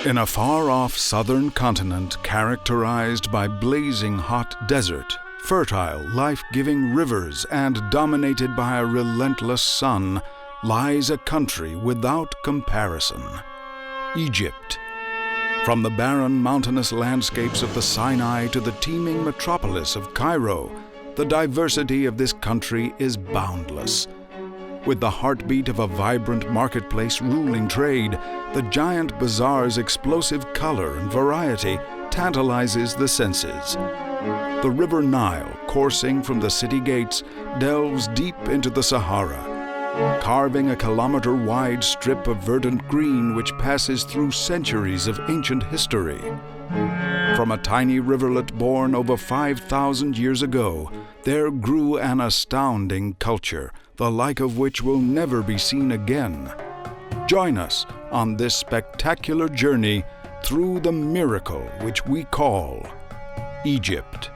In a far-off southern continent characterized by blazing hot desert, fertile, life-giving rivers, and dominated by a relentless sun, lies a country without comparison: Egypt. From the barren mountainous landscapes of the Sinai to the teeming metropolis of Cairo, the diversity of this country is boundless. With the heartbeat of a vibrant marketplace ruling trade, the giant bazaar's explosive color and variety tantalizes the senses. The River Nile, coursing from the city gates, delves deep into the Sahara, carving a kilometer-wide strip of verdant green which passes through centuries of ancient history. From a tiny rivulet born over 5,000 years ago, there grew an astounding culture, the like of which will never be seen again. Join us on this spectacular journey through the miracle which we call Egypt.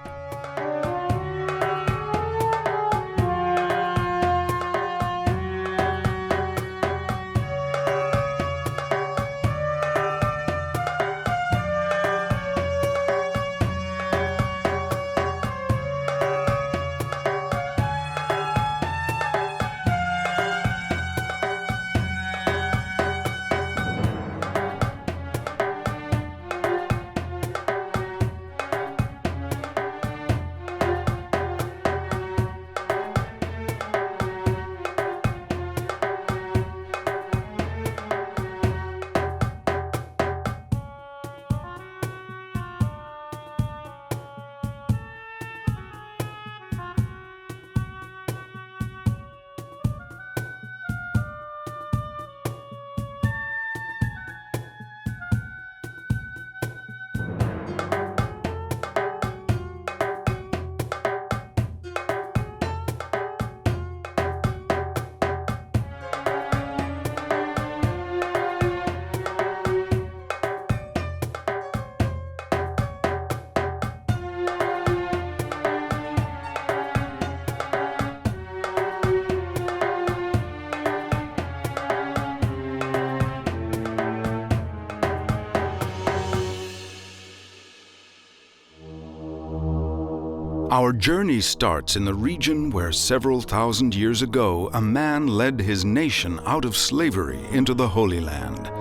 Our journey starts in the region where several thousand years ago a man led his nation out of slavery into the Holy Land.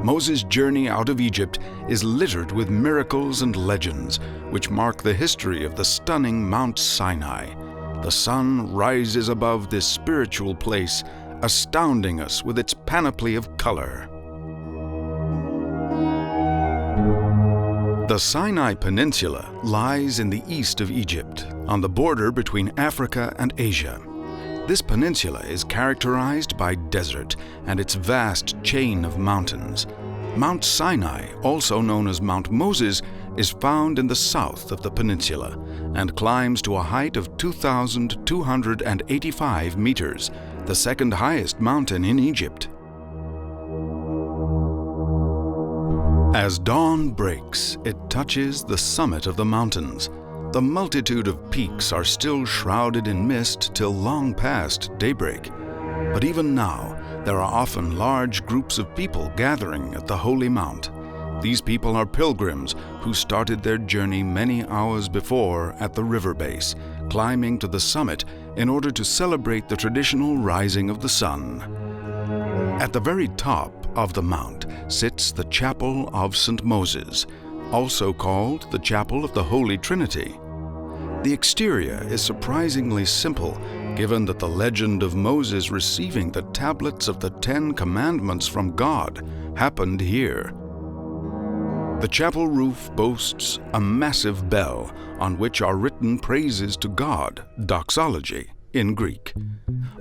Moses' journey out of Egypt is littered with miracles and legends which mark the history of the stunning Mount Sinai. The sun rises above this spiritual place, astounding us with its panoply of color. The Sinai Peninsula lies in the east of Egypt, on the border between Africa and Asia. This peninsula is characterized by desert and its vast chain of mountains. Mount Sinai, also known as Mount Moses, is found in the south of the peninsula and climbs to a height of 2,285 meters, the second highest mountain in Egypt. As dawn breaks, it touches the summit of the mountains. The multitude of peaks are still shrouded in mist till long past daybreak. But even now, there are often large groups of people gathering at the Holy Mount. These people are pilgrims who started their journey many hours before at the river base, climbing to the summit in order to celebrate the traditional rising of the sun. At the very top of the mount sits the Chapel of St. Moses, also called the Chapel of the Holy Trinity. The exterior is surprisingly simple, given that the legend of Moses receiving the tablets of the 10 Commandments from God happened here. The chapel roof boasts a massive bell on which are written praises to God, doxology, in Greek.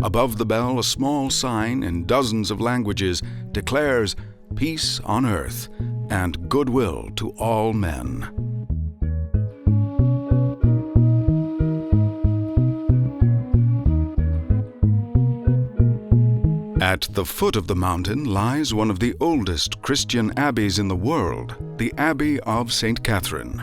Above the bell, a small sign in dozens of languages declares peace on earth and goodwill to all men. At the foot of the mountain lies one of the oldest Christian abbeys in the world, the Abbey of St. Catherine.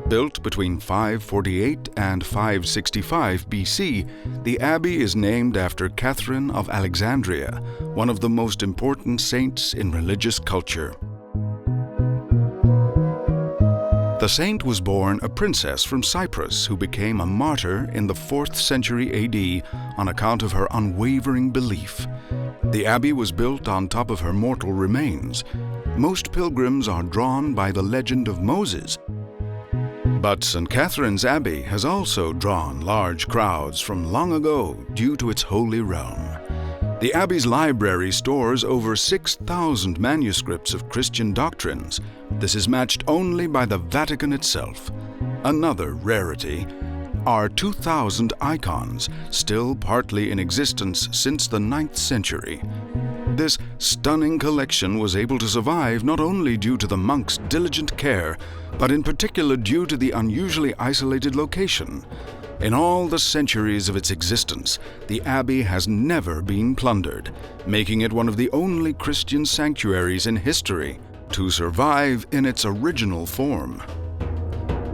Built between 548 and 565 BC, the abbey is named after Catherine of Alexandria, one of the most important saints in religious culture. The saint was born a princess from Cyprus who became a martyr in the 4th century AD on account of her unwavering belief. The abbey was built on top of her mortal remains. Most pilgrims are drawn by the legend of Moses. But St. Catherine's Abbey has also drawn large crowds from long ago due to its holy realm. The Abbey's library stores over 6,000 manuscripts of Christian doctrines. This is matched only by the Vatican itself. Another rarity are 2,000 icons, still partly in existence since the 9th century. This stunning collection was able to survive not only due to the monks' diligent care, but in particular due to the unusually isolated location. In all the centuries of its existence, the abbey has never been plundered, making it one of the only Christian sanctuaries in history to survive in its original form.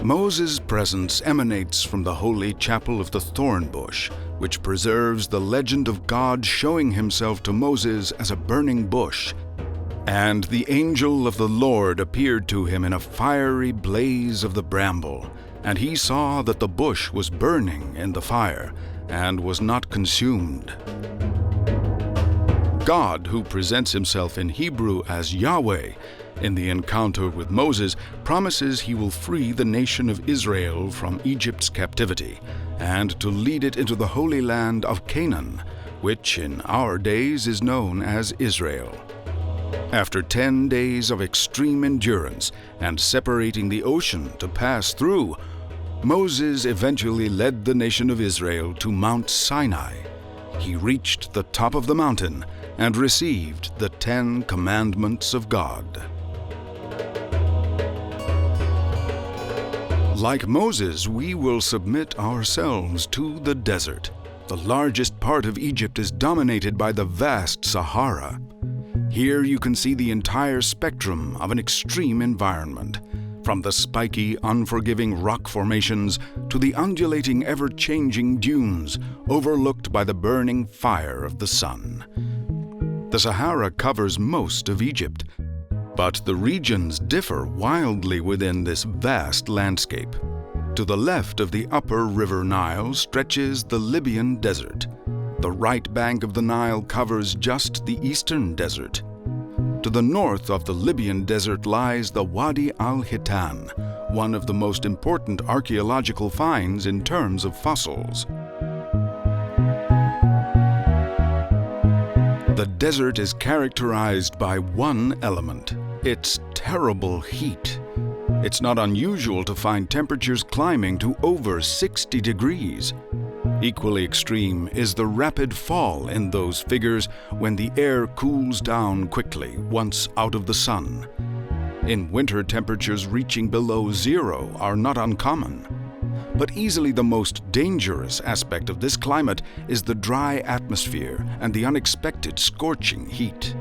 Moses' presence emanates from the holy chapel of the thorn bush, which preserves the legend of God showing himself to Moses as a burning bush. And the angel of the Lord appeared to him in a fiery blaze of the bramble, and he saw that the bush was burning in the fire and was not consumed. God, who presents himself in Hebrew as Yahweh, in the encounter with Moses, promises he will free the nation of Israel from Egypt's captivity and to lead it into the holy land of Canaan, which in our days is known as Israel. After 10 days of extreme endurance and separating the ocean to pass through, Moses eventually led the nation of Israel to Mount Sinai. He reached the top of the mountain and received the 10 Commandments of God. Like Moses, we will submit ourselves to the desert. The largest part of Egypt is dominated by the vast Sahara. Here you can see the entire spectrum of an extreme environment, from the spiky, unforgiving rock formations to the undulating, ever-changing dunes overlooked by the burning fire of the sun. The Sahara covers most of Egypt, but the regions differ wildly within this vast landscape. To the left of the upper River Nile stretches the Libyan Desert. The right bank of the Nile covers just the eastern desert. To the north of the Libyan Desert lies the Wadi al-Hitan, one of the most important archaeological finds in terms of fossils. The desert is characterized by one element: its terrible heat. It's not unusual to find temperatures climbing to over 60 degrees. Equally extreme is the rapid fall in those figures when the air cools down quickly once out of the sun. In winter, temperatures reaching below zero are not uncommon. But easily the most dangerous aspect of this climate is the dry atmosphere and the unexpected scorching heat.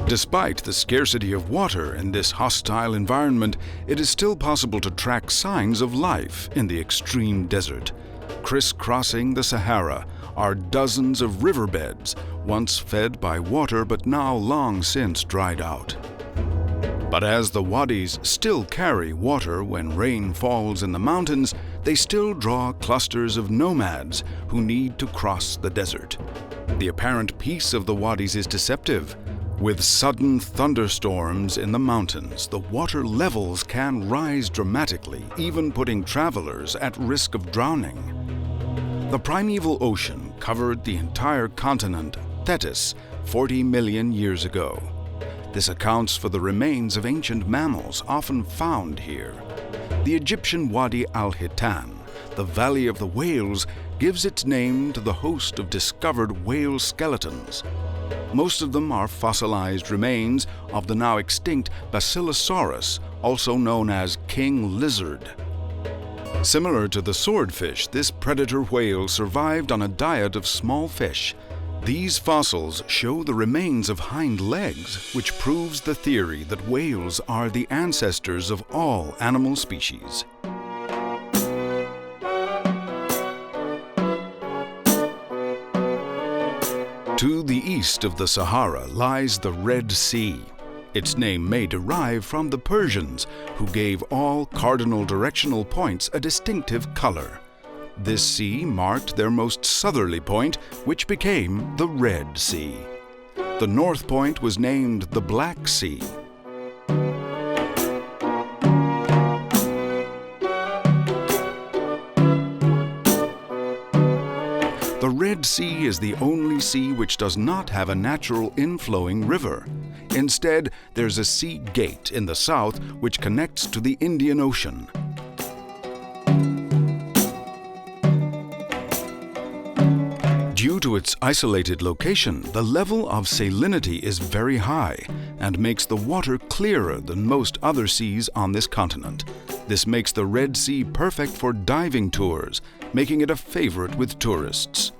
Despite the scarcity of water in this hostile environment, it is still possible to track signs of life in the extreme desert. Crisscrossing the Sahara are dozens of riverbeds, once fed by water but now long since dried out. But as the wadis still carry water when rain falls in the mountains, they still draw clusters of nomads who need to cross the desert. The apparent peace of the wadis is deceptive. With sudden thunderstorms in the mountains, the water levels can rise dramatically, even putting travelers at risk of drowning. The primeval ocean covered the entire continent Tethys 40 million years ago. This accounts for the remains of ancient mammals often found here. The Egyptian Wadi al-Hitan, the Valley of the Whales, gives its name to the host of discovered whale skeletons. Most of them are fossilized remains of the now extinct Basilosaurus, also known as king lizard. Similar to the swordfish, this predator whale survived on a diet of small fish. These fossils show the remains of hind legs, which proves the theory that whales are the ancestors of all animal species. To the east of the Sahara lies the Red Sea. Its name may derive from the Persians, who gave all cardinal directional points a distinctive color. This sea marked their most southerly point, which became the Red Sea. The north point was named the Black Sea. The Red Sea is the only sea which does not have a natural inflowing river. Instead, there's a sea gate in the south which connects to the Indian Ocean. Due to its isolated location, the level of salinity is very high and makes the water clearer than most other seas on this continent. This makes the Red Sea perfect for diving tours, making it a favorite with tourists.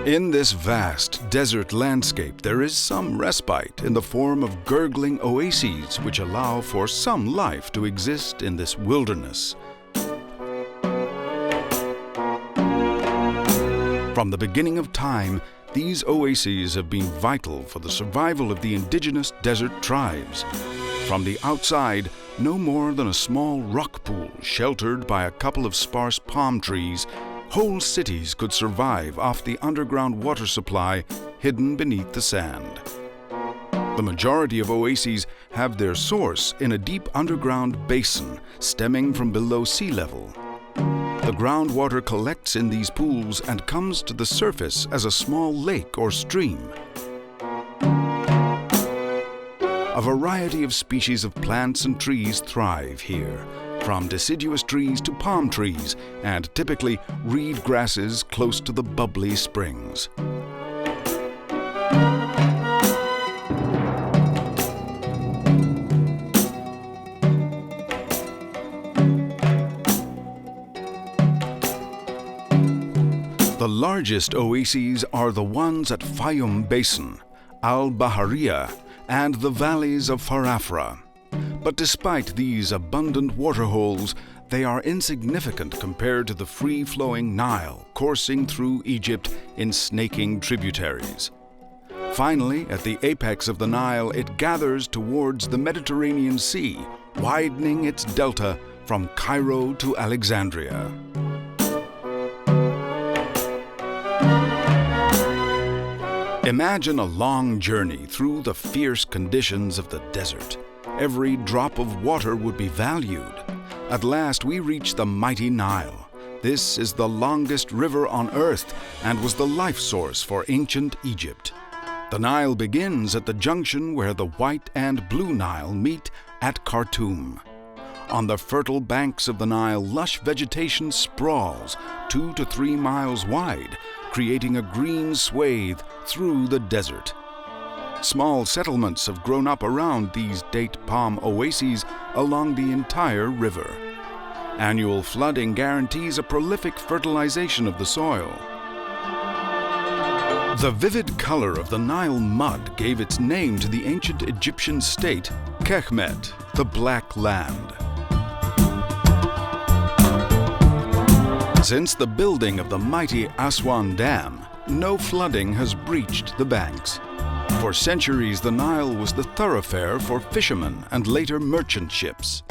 In this vast desert landscape, there is some respite in the form of gurgling oases which allow for some life to exist in this wilderness. From the beginning of time, these oases have been vital for the survival of the indigenous desert tribes. From the outside, no more than a small rock pool sheltered by a couple of sparse palm trees, whole cities could survive off the underground water supply hidden beneath the sand. The majority of oases have their source in a deep underground basin stemming from below sea level. The groundwater collects in these pools and comes to the surface as a small lake or stream. A variety of species of plants and trees thrive here, from deciduous trees to palm trees, and typically reed grasses close to the bubbly springs. The largest oases are the ones at Fayum Basin, Al-Bahariya, and the valleys of Farafra. But despite these abundant waterholes, they are insignificant compared to the free-flowing Nile coursing through Egypt in snaking tributaries. Finally, at the apex of the Nile, it gathers towards the Mediterranean Sea, widening its delta from Cairo to Alexandria. Imagine a long journey through the fierce conditions of the desert. Every drop of water would be valued. At last we reach the mighty Nile. This is the longest river on earth and was the life source for ancient Egypt. The Nile begins at the junction where the White and Blue Nile meet at Khartoum. On the fertile banks of the Nile, lush vegetation sprawls 2 to 3 miles wide, creating a green swathe through the desert. Small settlements have grown up around these date palm oases along the entire river. Annual flooding guarantees a prolific fertilization of the soil. The vivid color of the Nile mud gave its name to the ancient Egyptian state, Kekhmet, the Black Land. Since the building of the mighty Aswan Dam, no flooding has breached the banks. For centuries, the Nile was the thoroughfare for fishermen and later merchant ships.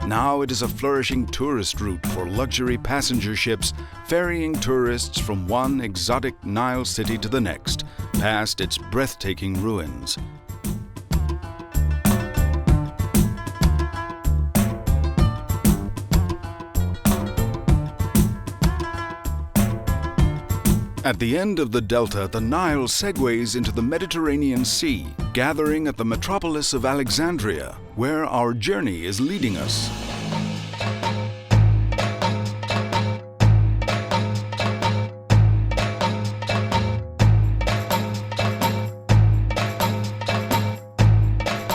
Now it is a flourishing tourist route for luxury passenger ships, ferrying tourists from one exotic Nile city to the next, past its breathtaking ruins. At the end of the delta, the Nile segues into the Mediterranean Sea, gathering at the metropolis of Alexandria, where our journey is leading us.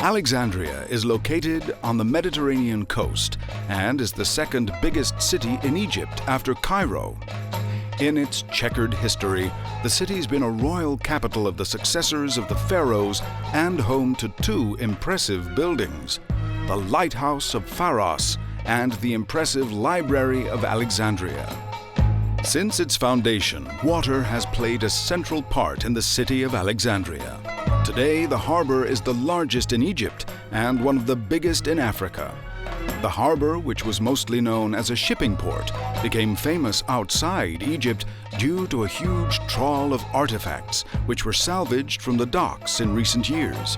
Alexandria is located on the Mediterranean coast and is the second biggest city in Egypt after Cairo. In its checkered history, the city's been a royal capital of the successors of the pharaohs and home to 2 impressive buildings, the Lighthouse of Pharos and the impressive Library of Alexandria. Since its foundation, water has played a central part in the city of Alexandria. Today, the harbor is the largest in Egypt and one of the biggest in Africa. The harbor, which was mostly known as a shipping port, became famous outside Egypt due to a huge trawl of artifacts which were salvaged from the docks in recent years.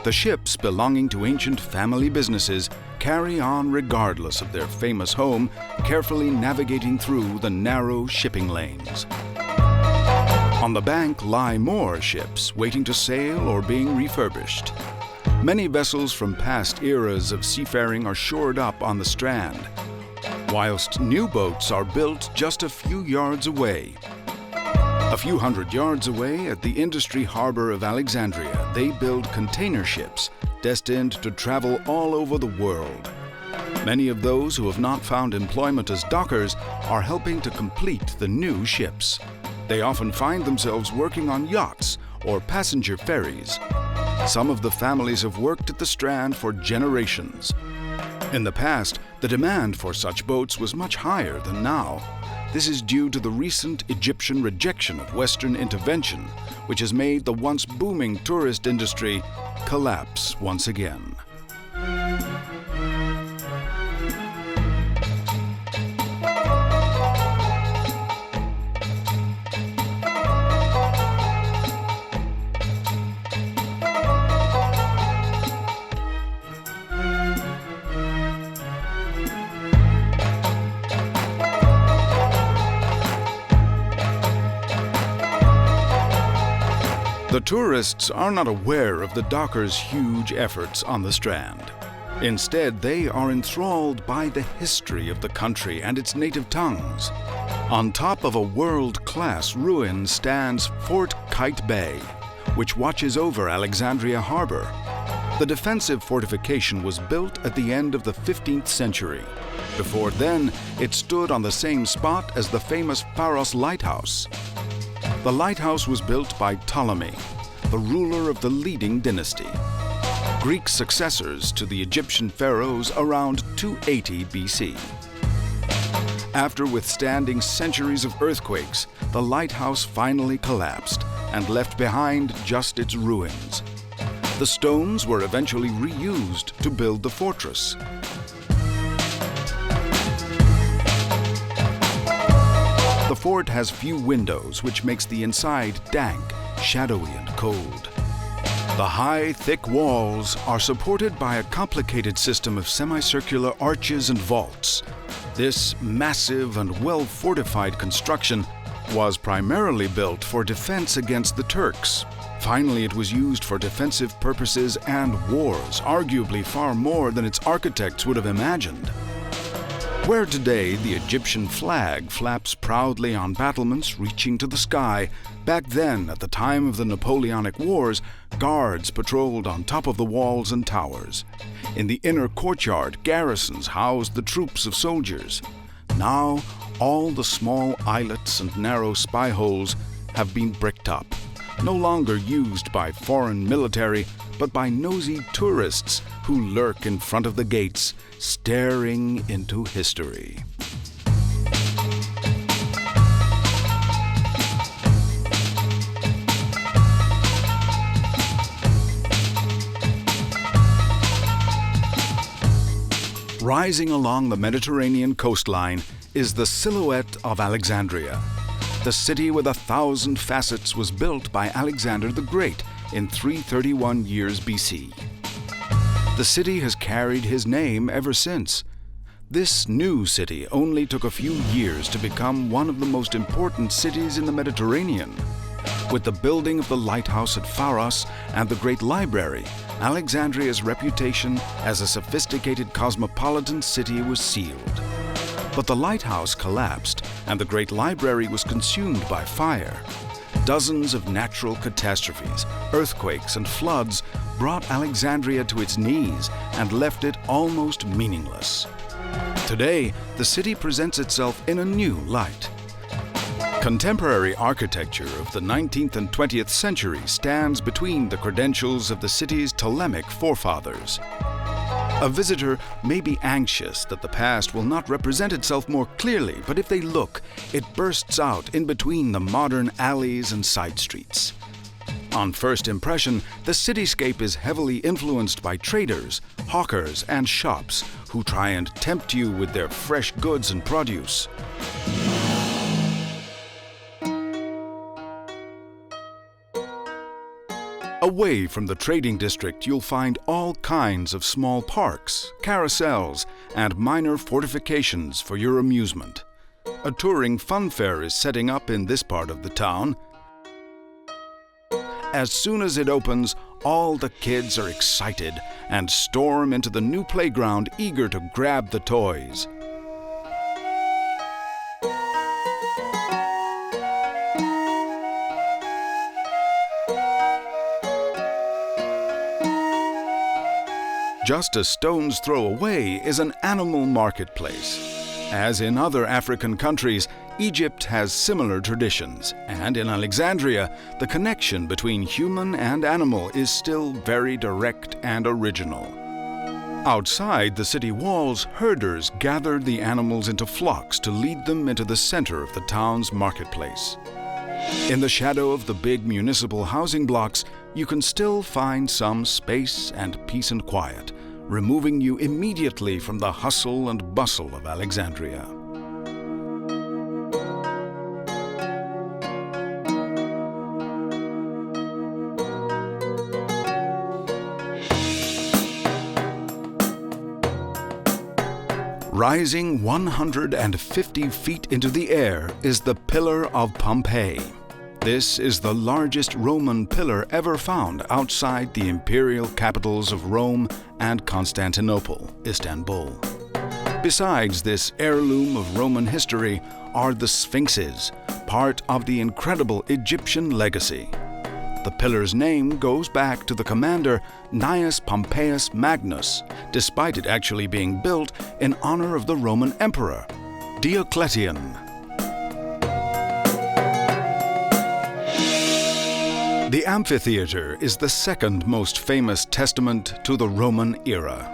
The ships belonging to ancient family businesses carry on regardless of their famous home, carefully navigating through the narrow shipping lanes. On the bank lie more ships waiting to sail or being refurbished. Many vessels from past eras of seafaring are shored up on the strand, whilst new boats are built just a few yards away. A few hundred yards away at the industry harbor of Alexandria, they build container ships destined to travel all over the world. Many of those who have not found employment as dockers are helping to complete the new ships. They often find themselves working on yachts or passenger ferries. Some of the families have worked at the Strand for generations. In the past, the demand for such boats was much higher than now. This is due to the recent Egyptian rejection of Western intervention, which has made the once booming tourist industry collapse once again. The tourists are not aware of the dockers' huge efforts on the Strand. Instead, they are enthralled by the history of the country and its native tongues. On top of a world-class ruin stands Fort Kite Bay, which watches over Alexandria Harbor. The defensive fortification was built at the end of the 15th century. Before then, it stood on the same spot as the famous Pharos Lighthouse. The lighthouse was built by Ptolemy, the ruler of the leading dynasty. Greek successors to the Egyptian pharaohs around 280 BC. After withstanding centuries of earthquakes, the lighthouse finally collapsed and left behind just its ruins. The stones were eventually reused to build the fortress. The fort has few windows, which makes the inside dank, shadowy, and cold. The high, thick walls are supported by a complicated system of semicircular arches and vaults. This massive and well-fortified construction was primarily built for defense against the Turks. Finally, it was used for defensive purposes and wars, arguably far more than its architects would have imagined. Where today the Egyptian flag flaps proudly on battlements reaching to the sky, back then, at the time of the Napoleonic Wars, guards patrolled on top of the walls and towers. In the inner courtyard, garrisons housed the troops of soldiers. Now, all the small islets and narrow spy holes have been bricked up, no longer used by foreign military, but by nosy tourists who lurk in front of the gates, staring into history. Rising along the Mediterranean coastline is the silhouette of Alexandria. The city with 1,000 facets was built by Alexander the Great in 331 years BC. The city has carried his name ever since. This new city only took a few years to become one of the most important cities in the Mediterranean. With the building of the lighthouse at Pharos and the Great Library, Alexandria's reputation as a sophisticated cosmopolitan city was sealed. But the lighthouse collapsed and the Great Library was consumed by fire. Dozens of natural catastrophes, earthquakes, and floods brought Alexandria to its knees and left it almost meaningless. Today, the city presents itself in a new light. Contemporary architecture of the 19th and 20th century stands between the credentials of the city's Ptolemaic forefathers. A visitor may be anxious that the past will not represent itself more clearly, but if they look, it bursts out in between the modern alleys and side streets. On first impression, the cityscape is heavily influenced by traders, hawkers, and shops who try and tempt you with their fresh goods and produce. Away from the trading district, you'll find all kinds of small parks, carousels, and minor fortifications for your amusement. A touring fun fair is setting up in this part of the town. As soon as it opens, all the kids are excited and storm into the new playground eager to grab the toys. Just a stone's throw away is an animal marketplace. As in other African countries, Egypt has similar traditions, and in Alexandria, the connection between human and animal is still very direct and original. Outside the city walls, herders gathered the animals into flocks to lead them into the center of the town's marketplace. In the shadow of the big municipal housing blocks, you can still find some space and peace and quiet, removing you immediately from the hustle and bustle of Alexandria. Rising 150 feet into the air is the Pillar of Pompeii. This is the largest Roman pillar ever found outside the imperial capitals of Rome and Constantinople, Istanbul. Besides this heirloom of Roman history are the Sphinxes, part of the incredible Egyptian legacy. The pillar's name goes back to the commander Gnaeus Pompeius Magnus, despite it actually being built in honor of the Roman emperor, Diocletian. The amphitheater is the second most famous testament to the Roman era.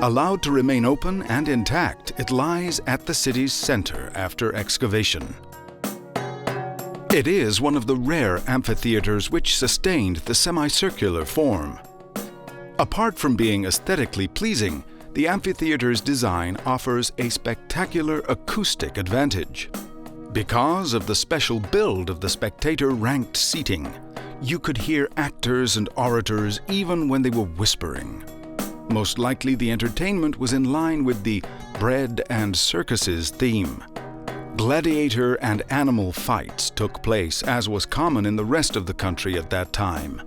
Allowed to remain open and intact, it lies at the city's center after excavation. It is one of the rare amphitheaters which sustained the semicircular form. Apart from being aesthetically pleasing, the amphitheater's design offers a spectacular acoustic advantage. Because of the special build of the spectator-ranked seating, you could hear actors and orators even when they were whispering. Most likely the entertainment was in line with the bread and circuses theme. Gladiator and animal fights took place, as was common in the rest of the country at that time.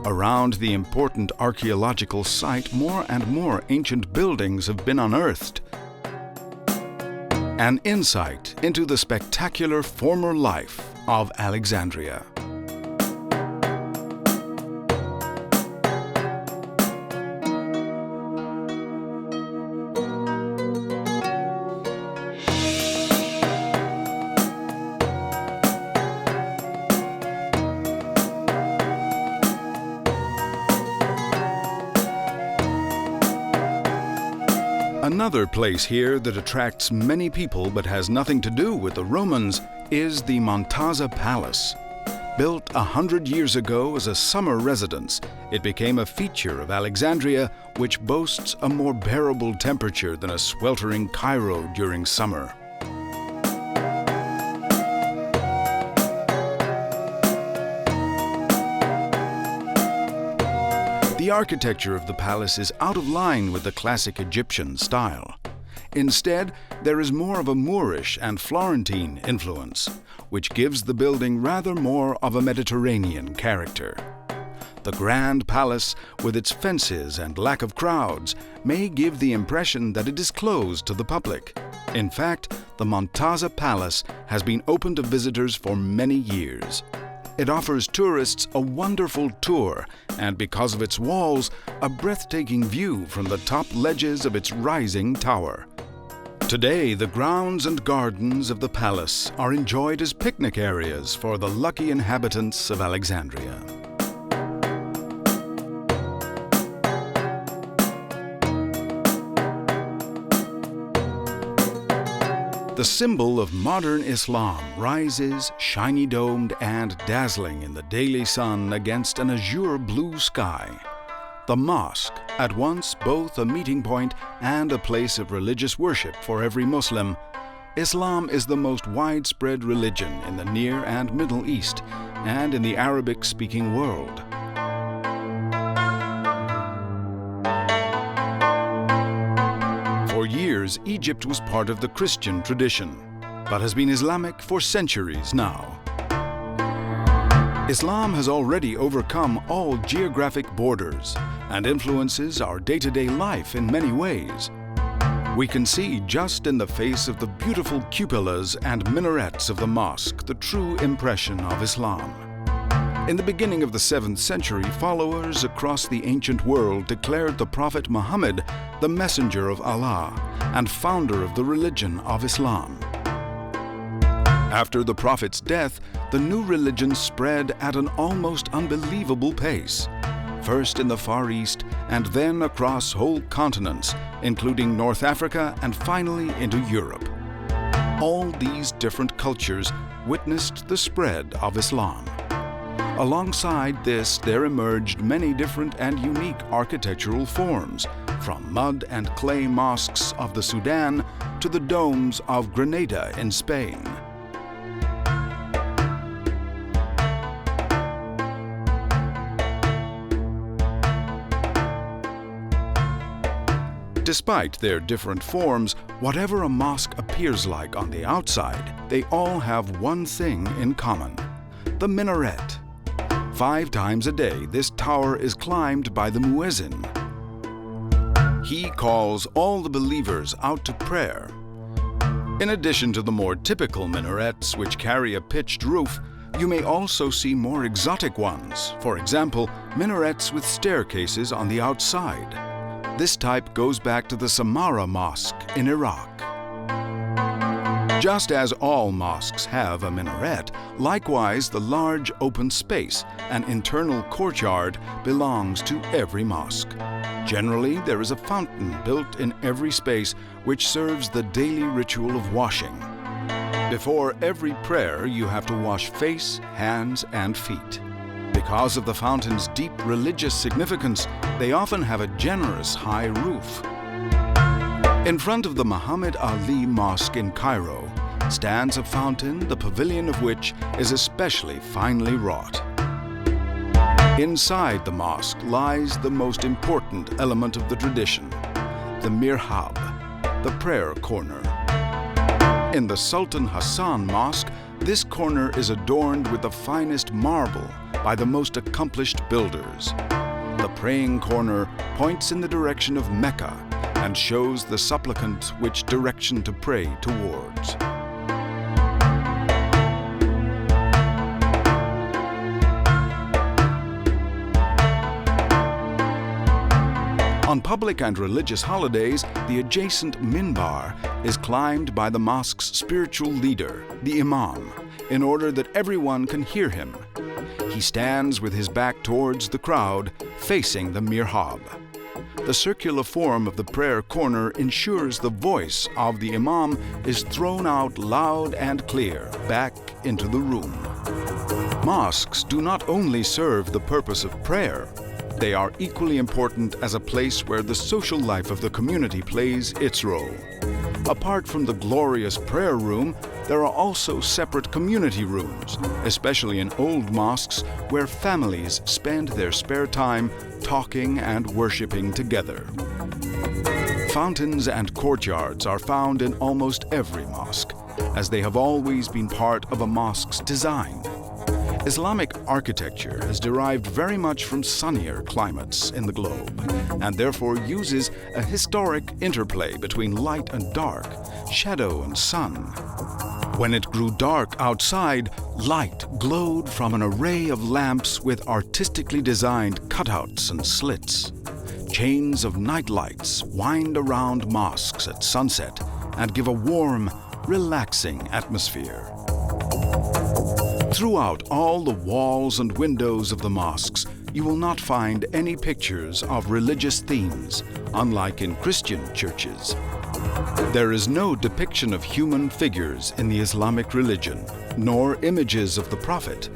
Around the important archaeological site, more and more ancient buildings have been unearthed. An insight into the spectacular former life of Alexandria. Another place here that attracts many people but has nothing to do with the Romans is the Montaza Palace. Built 100 years ago as a summer residence, it became a feature of Alexandria, which boasts a more bearable temperature than a sweltering Cairo during summer. The architecture of the palace is out of line with the classic Egyptian style. Instead, there is more of a Moorish and Florentine influence, which gives the building rather more of a Mediterranean character. The grand palace, with its fences and lack of crowds, may give the impression that it is closed to the public. In fact, the Montaza Palace has been open to visitors for many years. It offers tourists a wonderful tour, and because of its walls, a breathtaking view from the top ledges of its rising tower. Today, the grounds and gardens of the palace are enjoyed as picnic areas for the lucky inhabitants of Alexandria. The symbol of modern Islam rises shiny-domed and dazzling in the daily sun against an azure blue sky. The mosque, at once both a meeting point and a place of religious worship for every Muslim, Islam is the most widespread religion in the Near and Middle East and in the Arabic-speaking world. For years, Egypt was part of the Christian tradition, but has been Islamic for centuries now. Islam has already overcome all geographic borders and influences our day-to-day life in many ways. We can see just in the face of the beautiful cupolas and minarets of the mosque the true impression of Islam. In the beginning of the 7th century, followers across the ancient world declared the Prophet Muhammad the messenger of Allah and founder of the religion of Islam. After the Prophet's death, the new religion spread at an almost unbelievable pace, first in the Far East and then across whole continents, including North Africa and finally into Europe. All these different cultures witnessed the spread of Islam. Alongside this, there emerged many different and unique architectural forms, from mud and clay mosques of the Sudan to the domes of Granada in Spain. Despite their different forms, whatever a mosque appears like on the outside, they all have one thing in common: the minaret. 5 times a day, this tower is climbed by the muezzin. He calls all the believers out to prayer. In addition to the more typical minarets, which carry a pitched roof, you may also see more exotic ones. For example, minarets with staircases on the outside. This type goes back to the Samarra Mosque in Iraq. Just as all mosques have a minaret, likewise the large open space, an internal courtyard, belongs to every mosque. Generally, there is a fountain built in every space which serves the daily ritual of washing. Before every prayer, you have to wash face, hands, and feet. Because of the fountain's deep religious significance, they often have a generous high roof. In front of the Muhammad Ali Mosque in Cairo stands a fountain, the pavilion of which is especially finely wrought. Inside the mosque lies the most important element of the tradition, the mihrab, the prayer corner. In the Sultan Hassan Mosque, this corner is adorned with the finest marble by the most accomplished builders. The praying corner points in the direction of Mecca and shows the supplicant which direction to pray towards. On public and religious holidays, the adjacent minbar is climbed by the mosque's spiritual leader, the imam, in order that everyone can hear him. He stands with his back towards the crowd, facing the mihrab. The circular form of the prayer corner ensures the voice of the imam is thrown out loud and clear back into the room. Mosques do not only serve the purpose of prayer, they are equally important as a place where the social life of the community plays its role. Apart from the glorious prayer room, there are also separate community rooms, especially in old mosques where families spend their spare time talking and worshiping together. Fountains and courtyards are found in almost every mosque, as they have always been part of a mosque's design. Islamic architecture has derived very much from sunnier climates in the globe, and therefore uses a historic interplay between light and dark, shadow and sun. When it grew dark outside, light glowed from an array of lamps with artistically designed cutouts and slits. Chains of night lights wind around mosques at sunset and give a warm, relaxing atmosphere. Throughout all the walls and windows of the mosques, you will not find any pictures of religious themes, unlike in Christian churches. There is no depiction of human figures in the Islamic religion, nor images of the Prophet.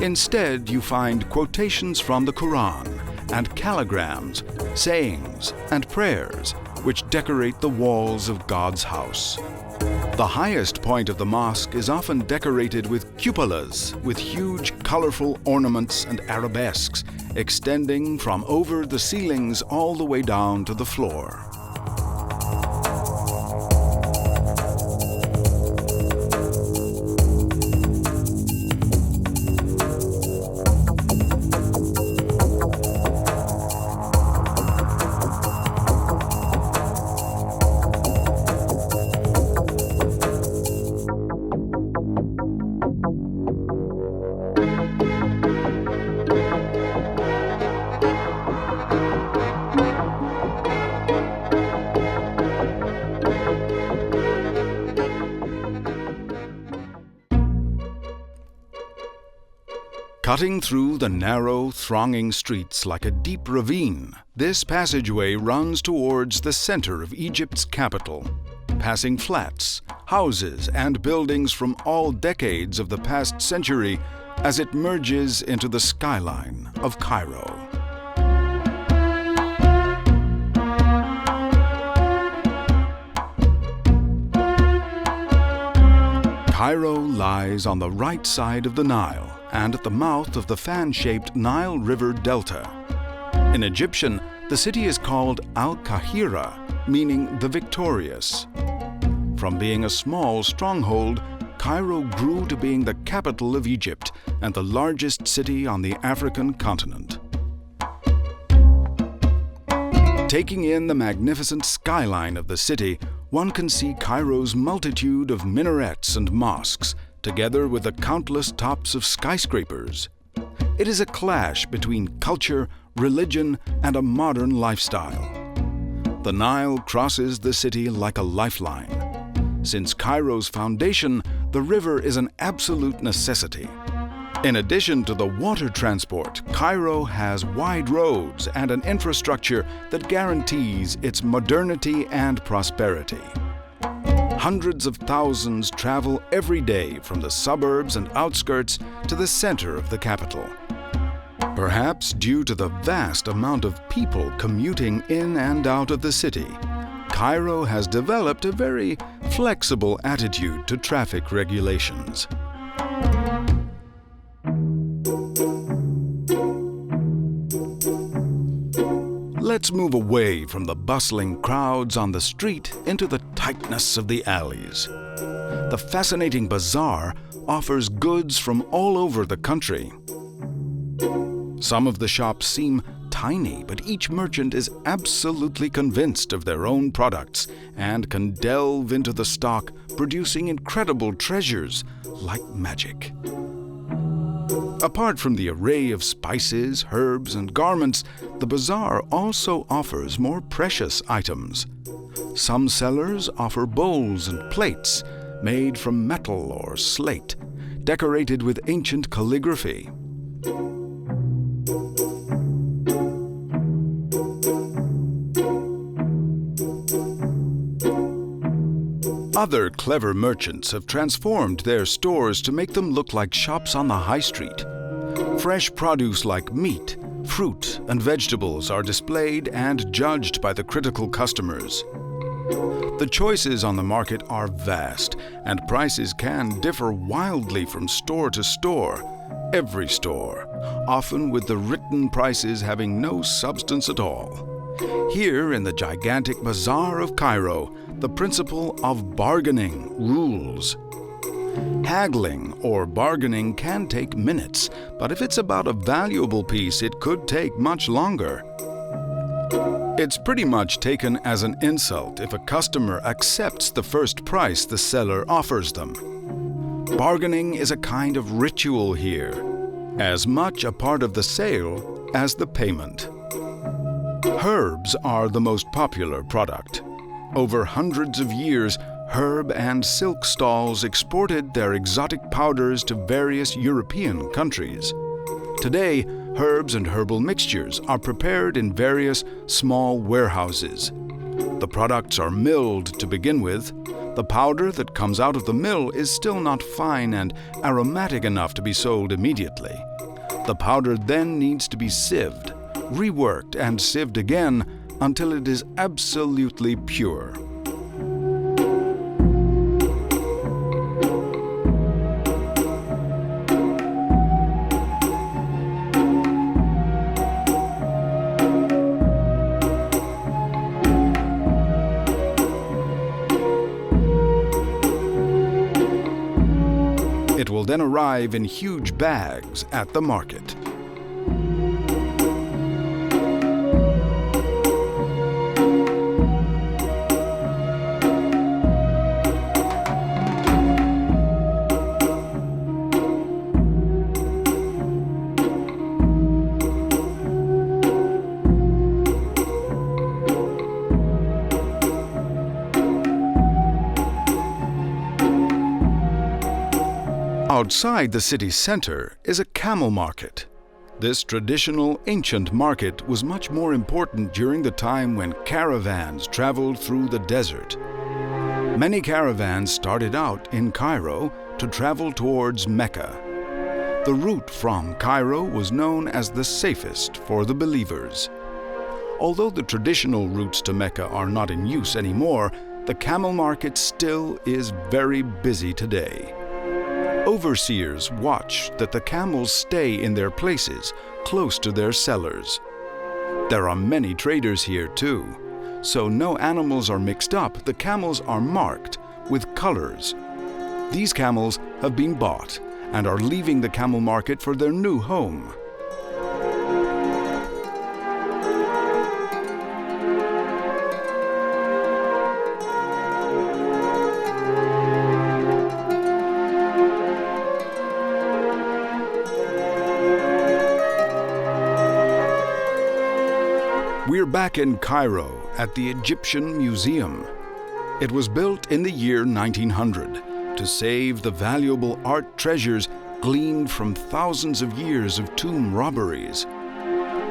Instead, you find quotations from the Quran and calligrams, sayings, and prayers which decorate the walls of God's house. The highest point of the mosque is often decorated with cupolas with huge colorful ornaments and arabesques extending from over the ceilings all the way down to the floor. Cutting through the narrow, thronging streets like a deep ravine, this passageway runs towards the center of Egypt's capital, passing flats, houses, and buildings from all decades of the past century as it merges into the skyline of Cairo. Cairo lies on the right side of the Nile and at the mouth of the fan-shaped Nile River Delta. In Egyptian, the city is called Al-Qahira, meaning the victorious. From being a small stronghold, Cairo grew to being the capital of Egypt and the largest city on the African continent. Taking in the magnificent skyline of the city, one can see Cairo's multitude of minarets and mosques, together with the countless tops of skyscrapers. It is a clash between culture, religion, and a modern lifestyle. The Nile crosses the city like a lifeline. Since Cairo's foundation, the river is an absolute necessity. In addition to the water transport, Cairo has wide roads and an infrastructure that guarantees its modernity and prosperity. Hundreds of thousands travel every day from the suburbs and outskirts to the center of the capital. Perhaps due to the vast amount of people commuting in and out of the city, Cairo has developed a very flexible attitude to traffic regulations. Let's move away from the bustling crowds on the street into the tightness of the alleys. The fascinating bazaar offers goods from all over the country. Some of the shops seem tiny, but each merchant is absolutely convinced of their own products and can delve into the stock, producing incredible treasures like magic. Apart from the array of spices, herbs, and garments, the bazaar also offers more precious items. Some sellers offer bowls and plates made from metal or slate, decorated with ancient calligraphy. Other clever merchants have transformed their stores to make them look like shops on the high street. Fresh produce like meat, fruit, and vegetables are displayed and judged by the critical customers. The choices on the market are vast, and prices can differ wildly from store to store, every store, often with the written prices having no substance at all. Here in the gigantic bazaar of Cairo, the principle of bargaining rules. Haggling or bargaining can take minutes, but if it's about a valuable piece, it could take much longer. It's pretty much taken as an insult if a customer accepts the first price the seller offers them. Bargaining is a kind of ritual here, as much a part of the sale as the payment. Herbs are the most popular product. Over hundreds of years, herb and silk stalls exported their exotic powders to various European countries. Today, herbs and herbal mixtures are prepared in various small warehouses. The products are milled to begin with. The powder that comes out of the mill is still not fine and aromatic enough to be sold immediately. The powder then needs to be sieved, reworked and sieved again until it is absolutely pure. It will then arrive in huge bags at the market. Outside the city center is a camel market. This traditional ancient market was much more important during the time when caravans traveled through the desert. Many caravans started out in Cairo to travel towards Mecca. The route from Cairo was known as the safest for the believers. Although the traditional routes to Mecca are not in use anymore, the camel market still is very busy today. Overseers watch that the camels stay in their places, close to their sellers. There are many traders here too, so no animals are mixed up. The camels are marked with colors. These camels have been bought and are leaving the camel market for their new home. We're back in Cairo at the Egyptian Museum. It was built in the year 1900 to save the valuable art treasures gleaned from thousands of years of tomb robberies.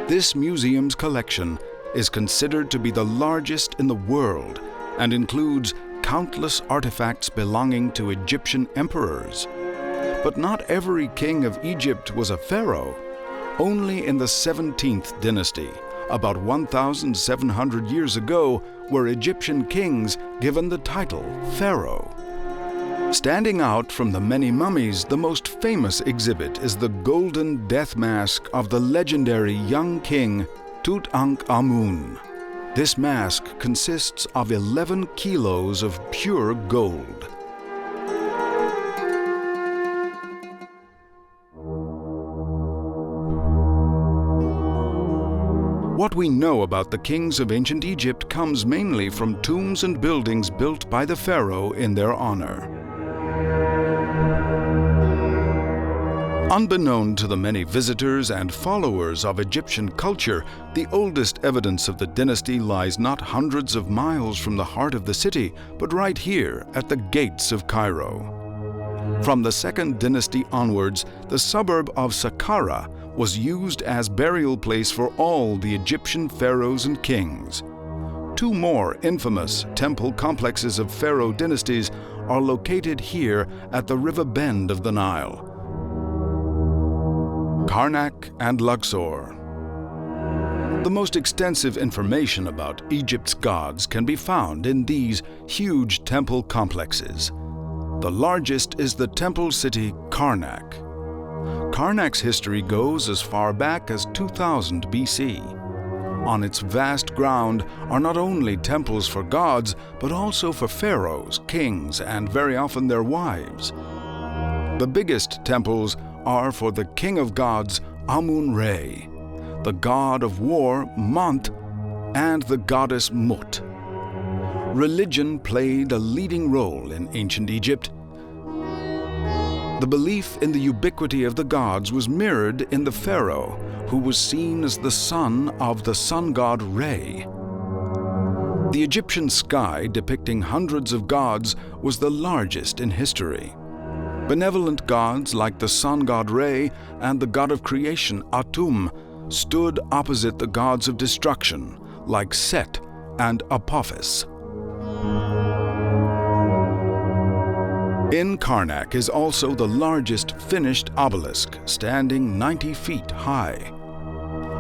This museum's collection is considered to be the largest in the world and includes countless artifacts belonging to Egyptian emperors. But not every king of Egypt was a pharaoh. Only in the 17th dynasty, about 1,700 years ago, were Egyptian kings given the title pharaoh. Standing out from the many mummies, the most famous exhibit is the golden death mask of the legendary young king Tutankhamun. This mask consists of 11 kilos of pure gold. What we know about the kings of ancient Egypt comes mainly from tombs and buildings built by the pharaoh in their honor. Unbeknown to the many visitors and followers of Egyptian culture, the oldest evidence of the dynasty lies not hundreds of miles from the heart of the city, but right here at the gates of Cairo. From the Second Dynasty onwards, the suburb of Saqqara was used as burial place for all the Egyptian pharaohs and kings. Two more infamous temple complexes of pharaoh dynasties are located here at the river bend of the Nile: Karnak and Luxor. The most extensive information about Egypt's gods can be found in these huge temple complexes. The largest is the temple city Karnak. Karnak's history goes as far back as 2000 BC. On its vast ground are not only temples for gods, but also for pharaohs, kings, and very often their wives. The biggest temples are for the king of gods Amun-Re, the god of war Mont, and the goddess Mut. Religion played a leading role in ancient Egypt. The belief in the ubiquity of the gods was mirrored in the pharaoh, who was seen as the son of the sun god Re. The Egyptian sky, depicting hundreds of gods, was the largest in history. Benevolent gods like the sun god Re and the god of creation Atum stood opposite the gods of destruction like Set, and Apophis. In Karnak is also the largest finished obelisk, standing 90 feet high.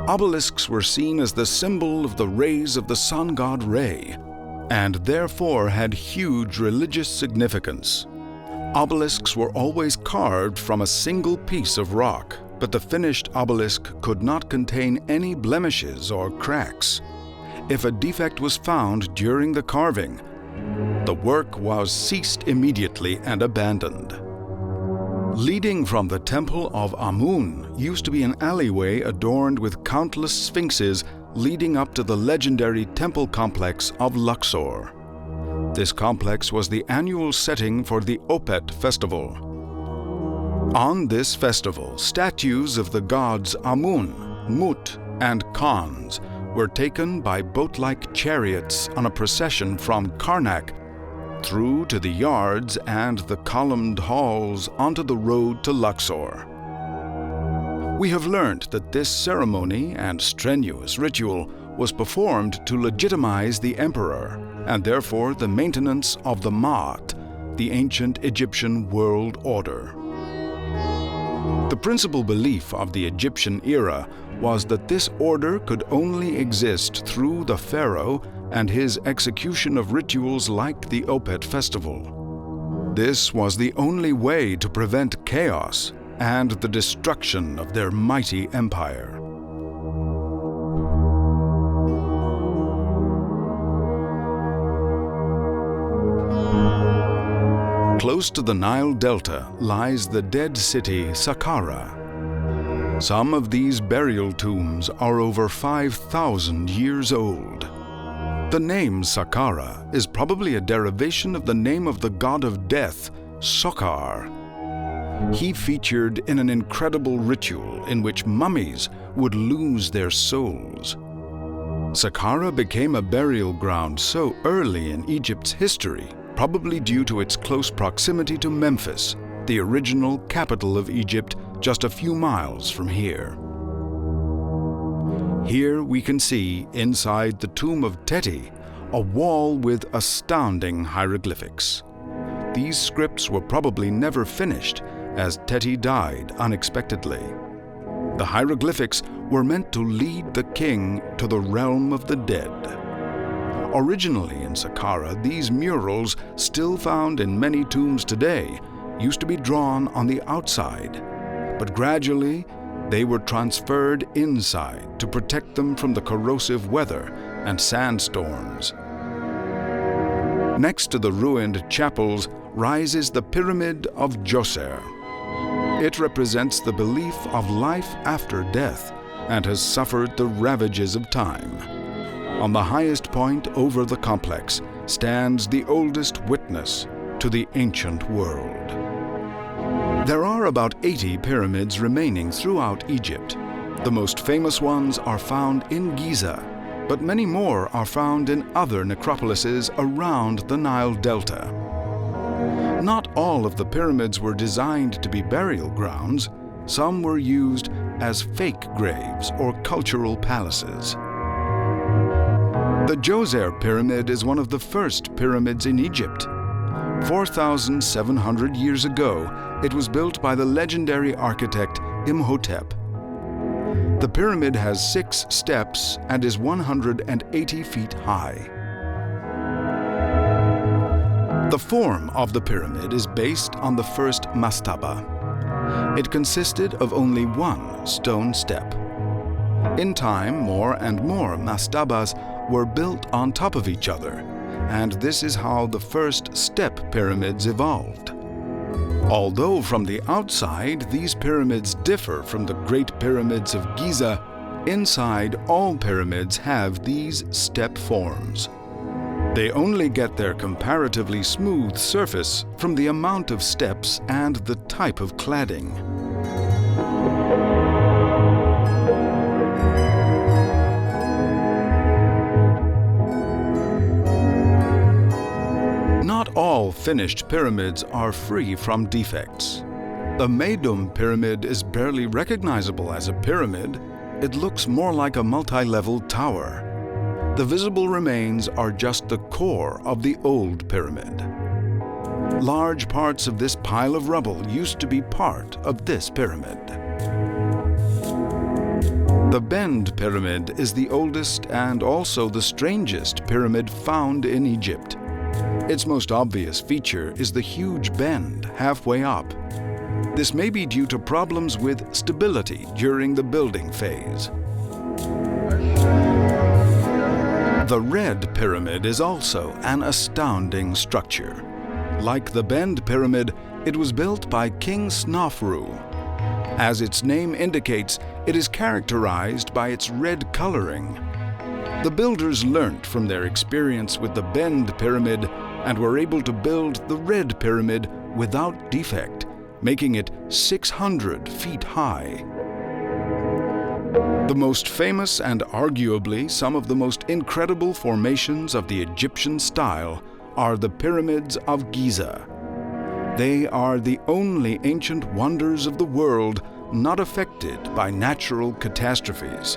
Obelisks were seen as the symbol of the rays of the sun god Re, and therefore had huge religious significance. Obelisks were always carved from a single piece of rock, but the finished obelisk could not contain any blemishes or cracks. If a defect was found during the carving, the work was ceased immediately and abandoned. Leading from the temple of Amun used to be an alleyway adorned with countless sphinxes leading up to the legendary temple complex of Luxor. This complex was the annual setting for the Opet festival. On this festival, statues of the gods Amun, Mut, and Khans were taken by boat-like chariots on a procession from Karnak through to the yards and the columned halls onto the road to Luxor. We have learned that this ceremony and strenuous ritual was performed to legitimize the emperor and therefore the maintenance of the Ma'at, the ancient Egyptian world order. The principal belief of the Egyptian era was that this order could only exist through the pharaoh and his execution of rituals like the Opet festival. This was the only way to prevent chaos and the destruction of their mighty empire. Close to the Nile Delta lies the dead city Saqqara. Some of these burial tombs are over 5,000 years old. The name Saqqara is probably a derivation of the name of the god of death, Sokar. He featured in an incredible ritual in which mummies would lose their souls. Saqqara became a burial ground so early in Egypt's history, probably due to its close proximity to Memphis, the original capital of Egypt, just a few miles from here. Here we can see, inside the tomb of Teti, a wall with astounding hieroglyphics. These scripts were probably never finished, as Teti died unexpectedly. The hieroglyphics were meant to lead the king to the realm of the dead. Originally in Saqqara, these murals, still found in many tombs today, used to be drawn on the outside, but gradually they were transferred inside to protect them from the corrosive weather and sandstorms. Next to the ruined chapels rises the Pyramid of Djoser. It represents the belief of life after death and has suffered the ravages of time. On the highest point over the complex stands the oldest witness to the ancient world. There are about 80 pyramids remaining throughout Egypt. The most famous ones are found in Giza, but many more are found in other necropolises around the Nile Delta. Not all of the pyramids were designed to be burial grounds. Some were used as fake graves or cultural palaces. The Djoser Pyramid is one of the first pyramids in Egypt. 4,700 years ago, it was built by the legendary architect Imhotep. The pyramid has 6 steps and is 180 feet high. The form of the pyramid is based on the first mastaba. It consisted of only one stone step. In time, more and more mastabas were built on top of each other, and this is how the first step pyramids evolved. Although from the outside these pyramids differ from the Great Pyramids of Giza, inside all pyramids have these step forms. They only get their comparatively smooth surface from the amount of steps and the type of cladding. Not all finished pyramids are free from defects. The Meidum Pyramid is barely recognizable as a pyramid. It looks more like a multi-level tower. The visible remains are just the core of the old pyramid. Large parts of this pile of rubble used to be part of this pyramid. The Bend Pyramid is the oldest and also the strangest pyramid found in Egypt. Its most obvious feature is the huge bend halfway up. This may be due to problems with stability during the building phase. The Red Pyramid is also an astounding structure. Like the Bend Pyramid, it was built by King Snofru. As its name indicates, it is characterized by its red coloring. The builders learnt from their experience with the Bend Pyramid and were able to build the Red Pyramid without defect, making it 600 feet high. The most famous and arguably some of the most incredible formations of the Egyptian style are the pyramids of Giza. They are the only ancient wonders of the world not affected by natural catastrophes.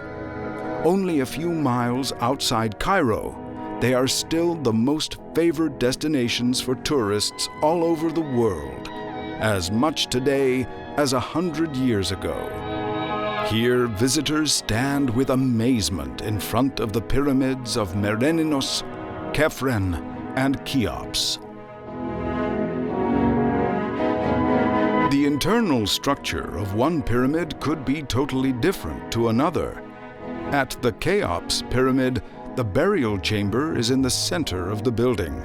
Only a few miles outside Cairo, they are still the most favored destinations for tourists all over the world, as much today as 100 years ago. Here, visitors stand with amazement in front of the pyramids of Merenninos, Khephren, and Cheops. The internal structure of one pyramid could be totally different to another. At the Cheops pyramid, the burial chamber is in the center of the building.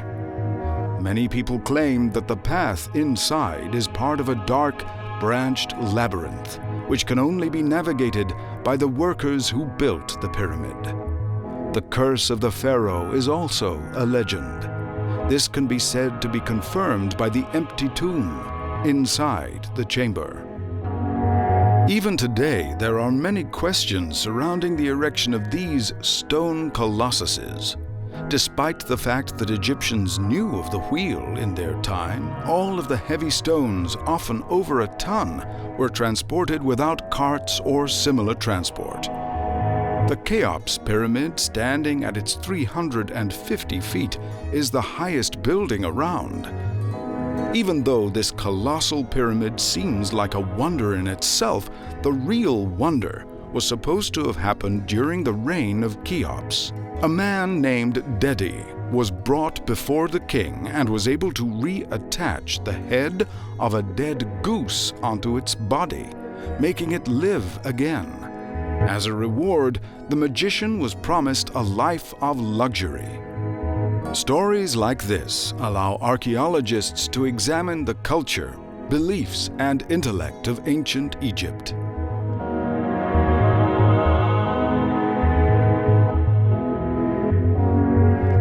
Many people claim that the path inside is part of a dark, branched labyrinth, which can only be navigated by the workers who built the pyramid. The curse of the pharaoh is also a legend. This can be said to be confirmed by the empty tomb inside the chamber. Even today, there are many questions surrounding the erection of these stone colossuses. Despite the fact that Egyptians knew of the wheel in their time, all of the heavy stones, often over a ton, were transported without carts or similar transport. The Cheops pyramid, standing at its 350 feet, is the highest building around. Even though this colossal pyramid seems like a wonder in itself, the real wonder was supposed to have happened during the reign of Cheops. A man named Dedi was brought before the king and was able to reattach the head of a dead goose onto its body, making it live again. As a reward, the magician was promised a life of luxury. Stories like this allow archaeologists to examine the culture, beliefs, and intellect of ancient Egypt.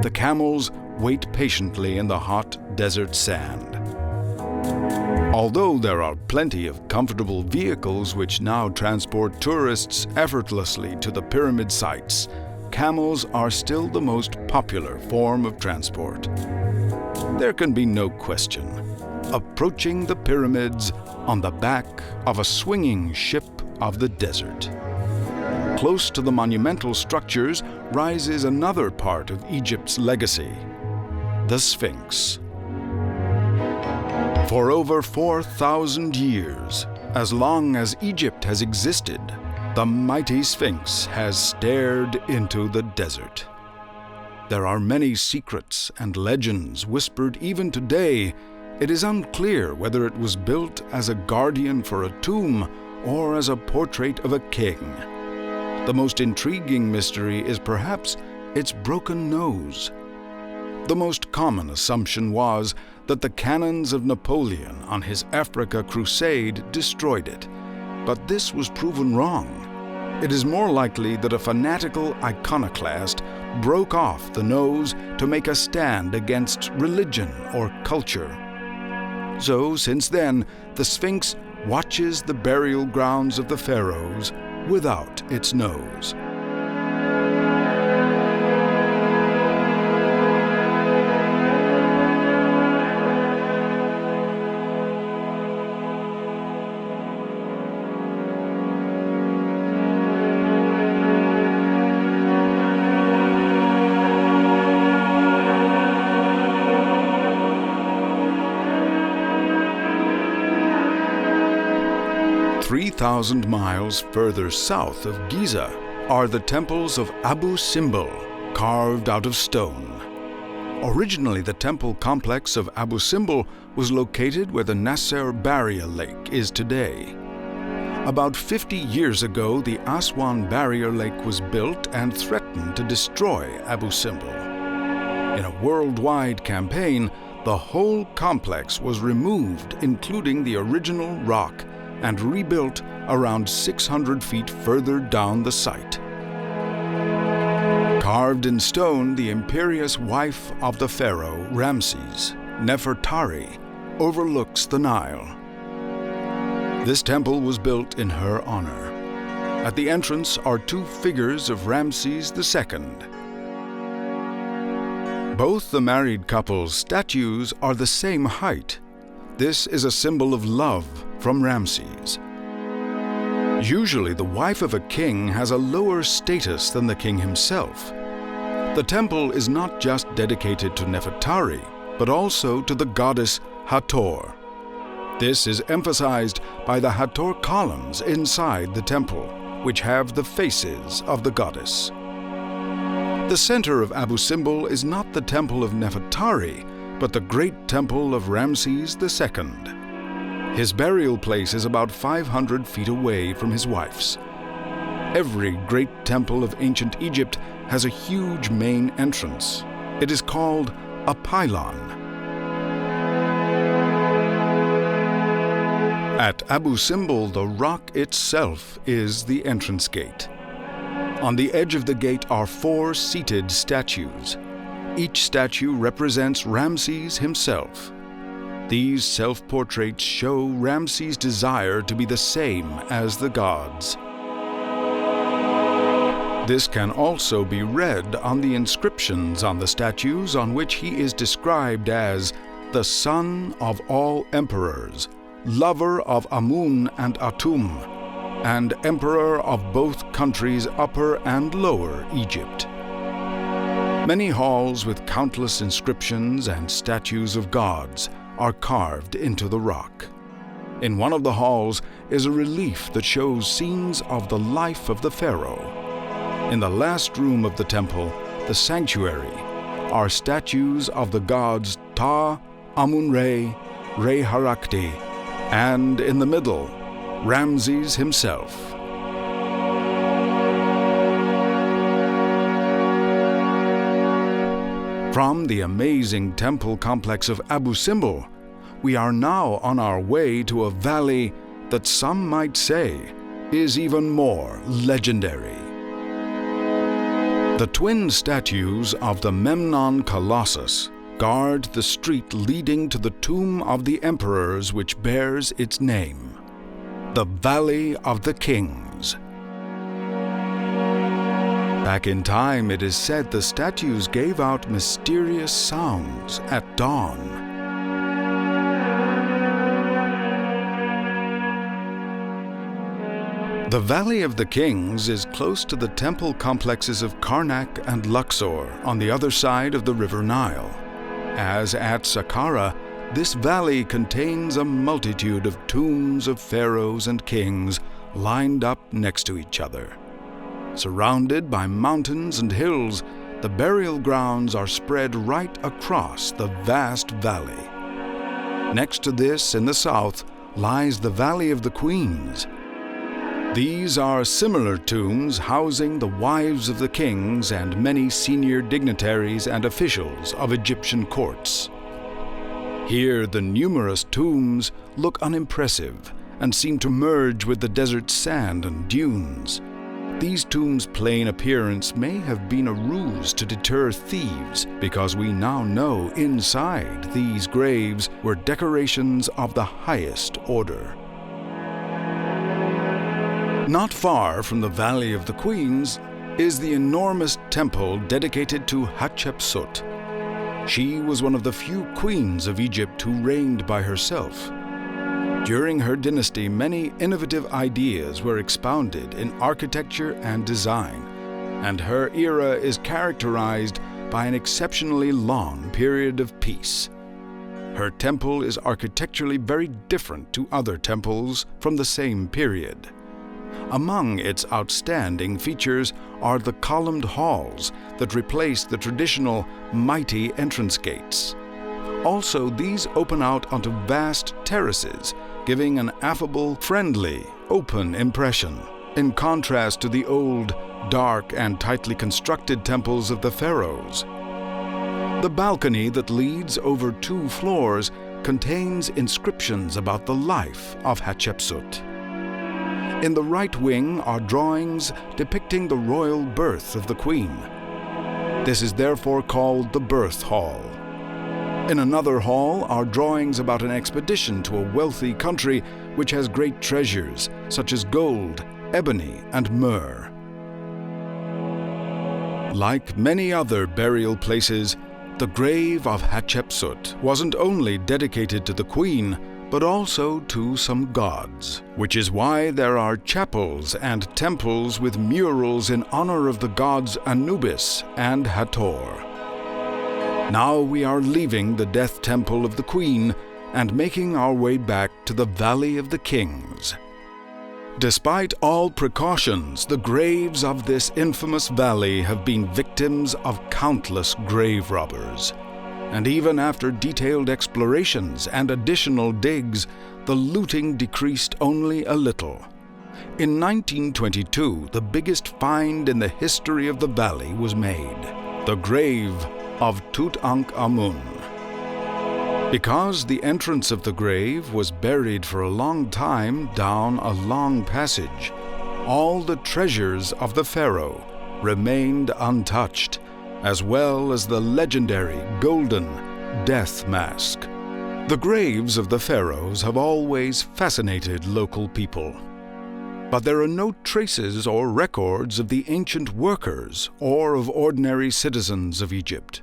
The camels wait patiently in the hot desert sand. Although there are plenty of comfortable vehicles which now transport tourists effortlessly to the pyramid sites, camels are still the most popular form of transport. There can be no question. Approaching the pyramids on the back of a swinging ship of the desert. Close to the monumental structures rises another part of Egypt's legacy, the Sphinx. For over 4,000 years, as long as Egypt has existed, the mighty Sphinx has stared into the desert. There are many secrets and legends whispered even today. It is unclear whether it was built as a guardian for a tomb or as a portrait of a king. The most intriguing mystery is perhaps its broken nose. The most common assumption was that the cannons of Napoleon on his Africa crusade destroyed it, but this was proven wrong. It is more likely that a fanatical iconoclast broke off the nose to make a stand against religion or culture. So, since then, the Sphinx watches the burial grounds of the pharaohs without its nose. 3,000 miles further south of Giza are the temples of Abu Simbel, carved out of stone. Originally, the temple complex of Abu Simbel was located where the Nasser Barrier Lake is today. About 50 years ago, the Aswan Barrier Lake was built and threatened to destroy Abu Simbel. In a worldwide campaign, the whole complex was removed, including the original rock, and rebuilt around 600 feet further down the site. Carved in stone, the imperious wife of the pharaoh, Ramses, Nefertari, overlooks the Nile. This temple was built in her honor. At the entrance are two figures of Ramses II. Both the married couple's statues are the same height. This is a symbol of love from Ramses. Usually, the wife of a king has a lower status than the king himself. The temple is not just dedicated to Nefertari, but also to the goddess Hathor. This is emphasized by the Hathor columns inside the temple, which have the faces of the goddess. The center of Abu Simbel is not the temple of Nefertari, but the great temple of Ramses II. His burial place is about 500 feet away from his wife's. Every great temple of ancient Egypt has a huge main entrance. It is called a pylon. At Abu Simbel, the rock itself is the entrance gate. On the edge of the gate are 4 seated statues. Each statue represents Ramses himself. These self-portraits show Ramses' desire to be the same as the gods. This can also be read on the inscriptions on the statues, on which he is described as the son of all emperors, lover of Amun and Atum, and emperor of both countries, Upper and Lower Egypt. Many halls with countless inscriptions and statues of gods are carved into the rock. In one of the halls is a relief that shows scenes of the life of the pharaoh. In the last room of the temple, the sanctuary, are statues of the gods Ta, Amun-Re, Re-Harakti, and in the middle, Ramses himself. From the amazing temple complex of Abu Simbel, we are now on our way to a valley that some might say is even more legendary. The twin statues of the Memnon Colossus guard the street leading to the tomb of the emperors which bears its name, the Valley of the Kings. Back in time, it is said the statues gave out mysterious sounds at dawn. The Valley of the Kings is close to the temple complexes of Karnak and Luxor on the other side of the River Nile. As at Saqqara, this valley contains a multitude of tombs of pharaohs and kings lined up next to each other. Surrounded by mountains and hills, the burial grounds are spread right across the vast valley. Next to this, in the south, lies the Valley of the Queens. These are similar tombs housing the wives of the kings and many senior dignitaries and officials of Egyptian courts. Here, the numerous tombs look unimpressive and seem to merge with the desert sand and dunes. These tombs' plain appearance may have been a ruse to deter thieves, because we now know inside these graves were decorations of the highest order. Not far from the Valley of the Queens is the enormous temple dedicated to Hatshepsut. She was one of the few queens of Egypt who reigned by herself. During her dynasty, many innovative ideas were expounded in architecture and design, and her era is characterized by an exceptionally long period of peace. Her temple is architecturally very different to other temples from the same period. Among its outstanding features are the columned halls that replace the traditional mighty entrance gates. Also, these open out onto vast terraces, giving an affable, friendly, open impression, in contrast to the old, dark and tightly constructed temples of the pharaohs. The balcony that leads over 2 floors contains inscriptions about the life of Hatshepsut. In the right wing are drawings depicting the royal birth of the queen. This is therefore called the birth hall. In another hall are drawings about an expedition to a wealthy country which has great treasures such as gold, ebony, and myrrh. Like many other burial places, the grave of Hatshepsut wasn't only dedicated to the queen, but also to some gods, which is why there are chapels and temples with murals in honor of the gods Anubis and Hathor. Now we are leaving the death temple of the queen and making our way back to the Valley of the Kings. Despite all precautions, the graves of this infamous valley have been victims of countless grave robbers. And even after detailed explorations and additional digs, the looting decreased only a little. In 1922, the biggest find in the history of the valley was made: the grave of Tutankhamun. Because the entrance of the grave was buried for a long time down a long passage, all the treasures of the pharaoh remained untouched, as well as the legendary golden death mask. The graves of the pharaohs have always fascinated local people. But there are no traces or records of the ancient workers or of ordinary citizens of Egypt,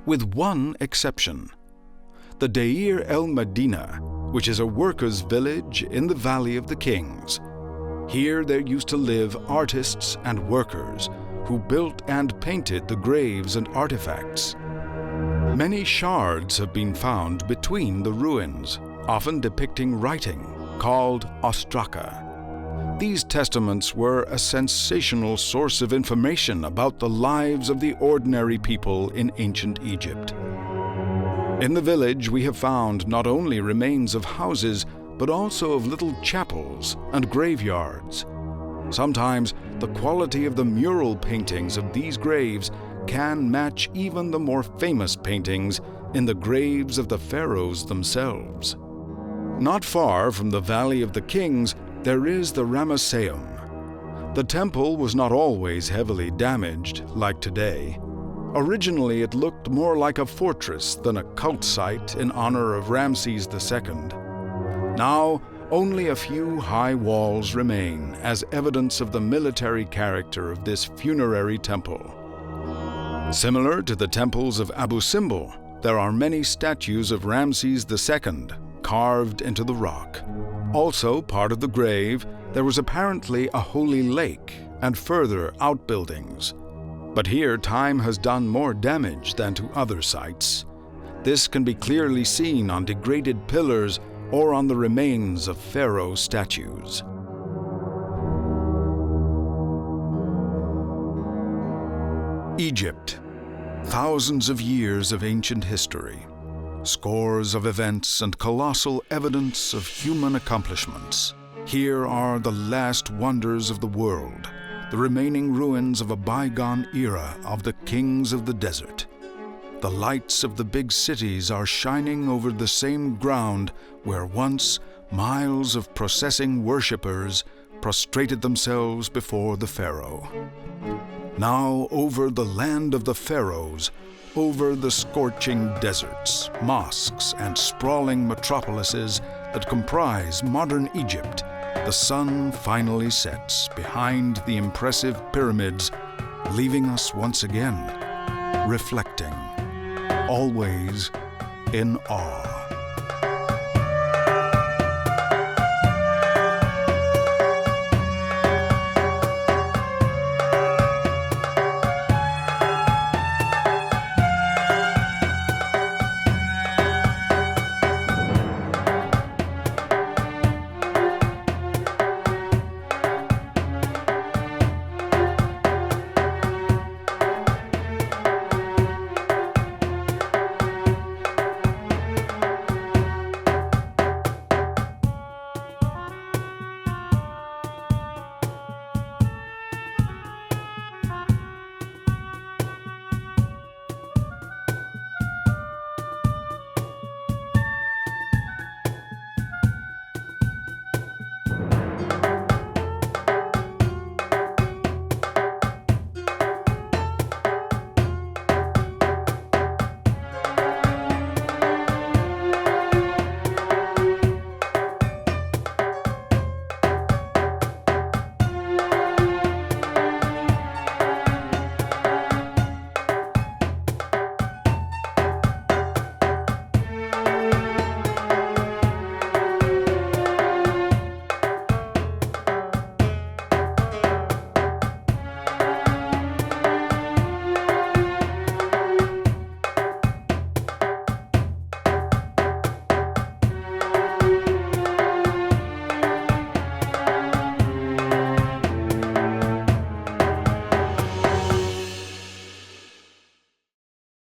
with one exception: the Deir el-Medina, which is a workers' village in the Valley of the Kings. Here there used to live artists and workers who built and painted the graves and artifacts. Many shards have been found between the ruins, often depicting writing called ostraka. These testaments were a sensational source of information about the lives of the ordinary people in ancient Egypt. In the village we have found not only remains of houses, but also of little chapels and graveyards. Sometimes the quality of the mural paintings of these graves can match even the more famous paintings in the graves of the pharaohs themselves. Not far from the Valley of the Kings, there is the Ramesseum. The temple was not always heavily damaged like today. Originally, it looked more like a fortress than a cult site in honor of Ramses II. Now, only a few high walls remain as evidence of the military character of this funerary temple. Similar to the temples of Abu Simbel, there are many statues of Ramses II carved into the rock. Also, part of the grave, there was apparently a holy lake and further outbuildings. But here time has done more damage than to other sites. This can be clearly seen on degraded pillars or on the remains of pharaoh statues. Egypt. Thousands of years of ancient history. Scores of events and colossal evidence of human accomplishments. Here are the last wonders of the world, the remaining ruins of a bygone era of the kings of the desert. The lights of the big cities are shining over the same ground where once miles of processing worshippers prostrated themselves before the pharaoh. Now over the land of the pharaohs, over the scorching deserts, mosques, and sprawling metropolises that comprise modern Egypt, the sun finally sets behind the impressive pyramids, leaving us once again reflecting, always in awe.